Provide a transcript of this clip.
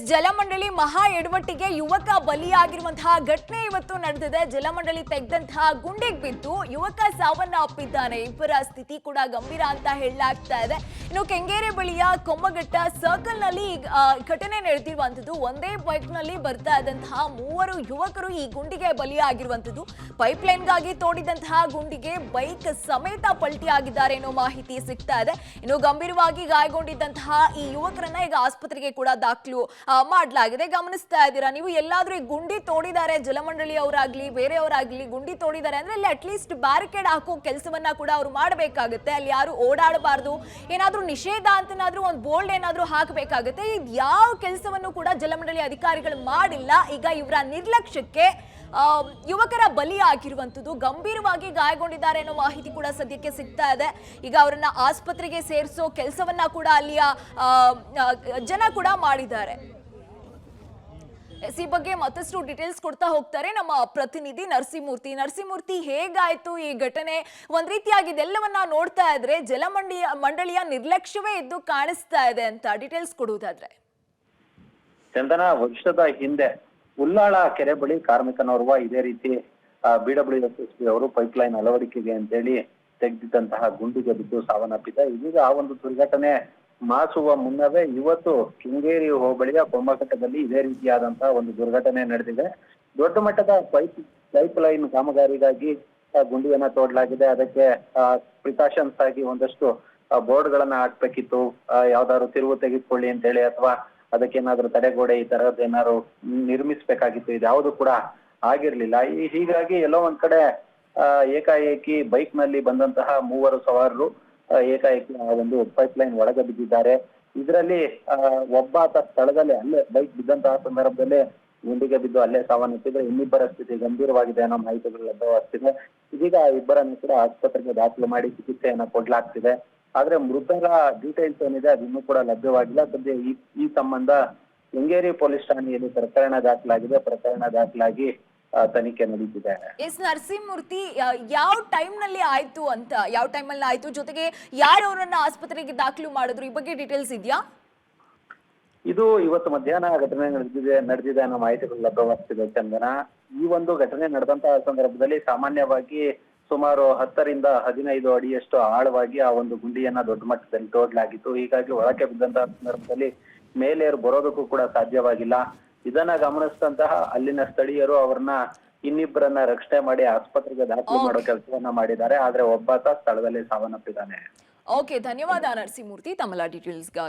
ಜಲಮಂಡಳಿ ಮಹಾ ಎಡವಟ್ಟಿಗೆ ಯುವಕ ಬಲಿಯಾಗಿರುವಂತಹ ಘಟನೆ ಇವತ್ತು ನಡೆದಿದೆ. ಜಲಮಂಡಳಿ ತೆಗೆದಂತಹ ಗುಂಡಿಗೆ ಬಿದ್ದು ಯುವಕ ಸಾವನ್ನ ಅಪ್ಪಿದ್ದಾನೆ. ಇಬ್ಬರ ಸ್ಥಿತಿ ಕೂಡ ಗಂಭೀರ ಅಂತ ಹೇಳಲಾಗ್ತಾ ಇದೆ. ಇನ್ನು ಕೆಂಗೇರಿ ಬಳಿಯ ಕೊಮ್ಮಘಟ್ಟ ಸರ್ಕಲ್ ನಲ್ಲಿ ಘಟನೆ ನಡೆದಿರುವಂತದ್ದು. ಒಂದೇ ಬೈಕ್ ನಲ್ಲಿ ಬರ್ತಾ ಇದ್ದಂತಹ ಮೂವರು ಯುವಕರು ಈ ಗುಂಡಿಗೆ ಬಲಿಯಾಗಿರುವಂತದ್ದು. ಪೈಪ್ ಲೈನ್ಗಾಗಿ ತೋಡಿದಂತಹ ಗುಂಡಿಗೆ ಬೈಕ್ ಸಮೇತ ಪಲ್ಟಿಯಾಗಿದ್ದಾರೆ ಅನ್ನೋ ಮಾಹಿತಿ ಸಿಗ್ತಾ ಇದೆ. ಇನ್ನು ಗಂಭೀರವಾಗಿ ಗಾಯಗೊಂಡಿದ್ದಂತಹ ಈ ಯುವಕರನ್ನ ಈಗ ಆಸ್ಪತ್ರೆಗೆ ಕೂಡ ದಾಖಲು ಮಾಡಲಾಗಿದೆ. ಗಮನಿಸ್ತಾ ಇದ್ದೀರಾ ನೀವು, ಎಲ್ಲಾದ್ರೂ ಈ ಗುಂಡಿ ತೋಡಿದ್ದಾರೆ, ಜಲಮಂಡಳಿ ಅವರಾಗ್ಲಿ ಬೇರೆಯವರಾಗ್ಲಿ ಗುಂಡಿ ತೋಡಿದ್ದಾರೆ ಅಂದ್ರೆ ಅಲ್ಲಿ ಅಟ್ಲೀಸ್ಟ್ ಬ್ಯಾರಿಕೇಡ್ ಹಾಕೋ ಕೆಲಸವನ್ನ ಕೂಡ ಅವರು ಮಾಡಬೇಕಾಗುತ್ತೆ. ಅಲ್ಲಿ ಯಾರು ಓಡಾಡಬಾರ್ದು, ಏನಾದ್ರೂ ನಿಷೇಧ ಅಂತನಾದ್ರೂ ಒಂದು ಬೋರ್ಡ್ ಏನಾದ್ರೂ ಹಾಕಬೇಕಾಗುತ್ತೆ. ಇದು ಯಾವ ಕೆಲಸವನ್ನು ಕೂಡ ಜಲಮಂಡಳಿ ಅಧಿಕಾರಿಗಳು ಮಾಡಿಲ್ಲ. ಈಗ ಇವರ ನಿರ್ಲಕ್ಷ್ಯಕ್ಕೆ ಯುವಕರ ಬಲಿ ಆಗಿರುವಂತದ್ದು. ಗಂಭೀರವಾಗಿ ಗಾಯಗೊಂಡಿದ್ದಾರೆ ಅನ್ನೋ ಮಾಹಿತಿ ಕೂಡ ಸದ್ಯಕ್ಕೆ ಸಿಗ್ತಾ ಇದೆ. ಈಗ ಅವರನ್ನ ಆಸ್ಪತ್ರೆಗೆ ಸೇರಿಸೋ ಕೆಲಸವನ್ನ ಕೂಡ ಅಲ್ಲಿಯ ಜನ ಕೂಡ ಮಾಡಿದ್ದಾರೆ. ಈ ಬಗ್ಗೆ ಮತ್ತಷ್ಟು ಡೀಟೇಲ್ಸ್ ಕೊಡ್ತಾ ಹೋಗ್ತಾರೆ ನಮ್ಮ ಪ್ರತಿನಿಧಿ ನರಸಿಂಹಮೂರ್ತಿ. ಹೇಗಾಯ್ತು ಈ ಘಟನೆ? ಒಂದ್ ರೀತಿಯಾಗಿ ಇದೆಲ್ಲವನ್ನ ನೋಡ್ತಾ ಇದ್ರೆ ಮಂಡಳಿಯ ನಿರ್ಲಕ್ಷ್ಯವೇ ಇದ್ದು ಕಾಣಿಸ್ತಾ ಇದೆ ಅಂತ ಡೀಟೇಲ್ಸ್ ಕೊಡುವುದಾದ್ರೆ. ಚಂದನ, ವರ್ಷದ ಹಿಂದೆ ಉಲ್ಲಾಳ ಕೆರೆ ಬಳಿ ಕಾರ್ಮಿಕನೋರ್ವ ಇದೇ ರೀತಿ BWSSB ಅವರು ಪೈಪ್ ಲೈನ್ ಅಳವಡಿಕೆಗೆ ಅಂತೇಳಿ ತೆಗೆದಿದ್ದಂತಹ ಗುಂಡಿಗೆ ಬಿದ್ದು ಸಾವನ್ನಪ್ಪಿದೆ. ಇದೀಗ ಆ ಒಂದು ದುರ್ಘಟನೆ ಮಾಸುವ ಮುನ್ನವೇ ಇವತ್ತು ಕೆಂಗೇರಿ ಹೋಬಳಿಯ ಕೊಮ್ಮಘಟ್ಟದಲ್ಲಿ ಇದೇ ರೀತಿಯಾದಂತಹ ಒಂದು ದುರ್ಘಟನೆ ನಡೆದಿದೆ. ದೊಡ್ಡ ಮಟ್ಟದ ಪೈಪ್ ಲೈನ್ ಕಾಮಗಾರಿಗಾಗಿ ಗುಂಡಿಯನ್ನ ತೋಡಲಾಗಿದೆ. ಅದಕ್ಕೆ ಪ್ರಿಕಾಷನ್ಸ್ ಆಗಿ ಒಂದಷ್ಟು ಬೋರ್ಡ್ ಗಳನ್ನ ಹಾಕ್ಬೇಕಿತ್ತು. ಯಾವ್ದಾದ್ರು ತಿರುವು ತೆಗೆದುಕೊಳ್ಳಿ ಅಂತೇಳಿ, ಅಥವಾ ಅದಕ್ಕೇನಾದ್ರೂ ತಡೆಗೋಡೆ ಈ ತರದ್ ಏನಾದ್ರು ನಿರ್ಮಿಸ್ಬೇಕಾಗಿತ್ತು. ಇದ್ಯಾವುದು ಕೂಡ ಆಗಿರ್ಲಿಲ್ಲ. ಹೀಗಾಗಿ ಎಲ್ಲೋ ಒಂದ್ ಕಡೆ ಏಕಾಏಕಿ ಬೈಕ್ ನಲ್ಲಿ ಬಂದಂತಹ ಮೂವರು ಸವಾರರು ಏಕಾಏಕಿ ಆ ಒಂದು ಪೈಪ್ ಲೈನ್ ಒಳಗೆ ಬಿದ್ದಿದ್ದಾರೆ. ಇದರಲ್ಲಿ ಒಬ್ಬಾತ ಸ್ಥಳದಲ್ಲೇ ಅಲ್ಲೇ ಬೈಕ್ ಬಿದ್ದಂತಹ ಸಂದರ್ಭದಲ್ಲೇ ಗುಂಡಿಗೆ ಬಿದ್ದು ಅಲ್ಲೇ ಸಾವನ್ನಪ್ಪಿದ್ರೆ, ಇನ್ನಿಬ್ಬರ ಸ್ಥಿತಿ ಗಂಭೀರವಾಗಿದೆ ಅನ್ನೋ ಮಾಹಿತಿಗಳು ಲಭ್ಯವಾಗ್ತಿದೆ. ಇದೀಗ ಇಬ್ಬರನ್ನು ಕೂಡ ಆಸ್ಪತ್ರೆಗೆ ದಾಖಲು ಮಾಡಿ ಚಿಕಿತ್ಸೆಯನ್ನ ಕೊಡ್ಲಾಗ್ತಿದೆ. ಆದ್ರೆ ಮೃತರ ಡೀಟೇಲ್ಸ್ ಏನಿದೆ ಅದಿನ್ನೂ ಕೂಡ ಲಭ್ಯವಾಗಿಲ್ಲ. ಸದ್ಯ ಈ ಸಂಬಂಧ ಕೆಂಗೇರಿ ಪೊಲೀಸ್ ಠಾಣೆಯಲ್ಲಿ ಪ್ರಕರಣ ದಾಖಲಾಗಿ ತನಿಖೆ ನಡೀತಿದೆ. ನರಸಿಂಹಮೂರ್ತಿ, ಯಾವ ಟೈಮ್ ನಲ್ಲಿ ಆಯ್ತು, ಜೊತೆಗೆ ಯಾರು ಅವರನ್ನ ಆಸ್ಪತ್ರೆಗೆ ದಾಖಲು ಮಾಡಿದ್ರು, ಈ ಬಗ್ಗೆ ಡೀಟೇಲ್ಸ್ ಇದೆಯಾ? ಇದು ಇವತ್ತು ಮಧ್ಯಾಹ್ನ ಘಟನೆ ನಡೆದಿದೆ ಅನ್ನೋ ಮಾಹಿತಿಗಳು ಲಭ್ಯವಾಗ್ತಿದೆ. ಚಂದನ, ಈ ಒಂದು ಘಟನೆ ನಡೆದಂತಹ ಸಂದರ್ಭದಲ್ಲಿ ಸಾಮಾನ್ಯವಾಗಿ ಸುಮಾರು 10 ರಿಂದ 15 ಅಡಿಯಷ್ಟು ಆಳವಾಗಿ ಆ ಒಂದು ಗುಂಡಿಯನ್ನ ದೊಡ್ಡ ಮಟ್ಟದಲ್ಲಿ ತೋಡಲಾಗಿತ್ತು. ಹೀಗಾಗಿ ಒಳಕ್ಕೆ ಬಿದ್ದಂತಹ ಸಂದರ್ಭದಲ್ಲಿ ಮೇಲೇರು ಬರೋದಕ್ಕೂ ಕೂಡ ಸಾಧ್ಯವಾಗಿಲ್ಲ. ಇದನ್ನ ಗಮನಿಸಿದಂತಹ ಅಲ್ಲಿನ ಸ್ಥಳೀಯರು ಅವ್ರನ್ನ ಇನ್ನಿಬ್ಬರನ್ನ ರಕ್ಷಣೆ ಮಾಡಿ ಆಸ್ಪತ್ರೆಗೆ ದಾಖಲು ಮಾಡೋ ಕೆಲಸವನ್ನ ಮಾಡಿದ್ದಾರೆ. ಆದ್ರೆ ಒಬ್ಬಾತ ಸ್ಥಳದಲ್ಲಿ ಸಾವನ್ನಪ್ಪಿದ್ದಾನೆ. ಓಕೆ, ಧನ್ಯವಾದ ನರಸಿಂಹಮೂರ್ತಿ ತಮ್ಮ ಡೀಟೇಲ್ಸ್ಗಾಗಿ.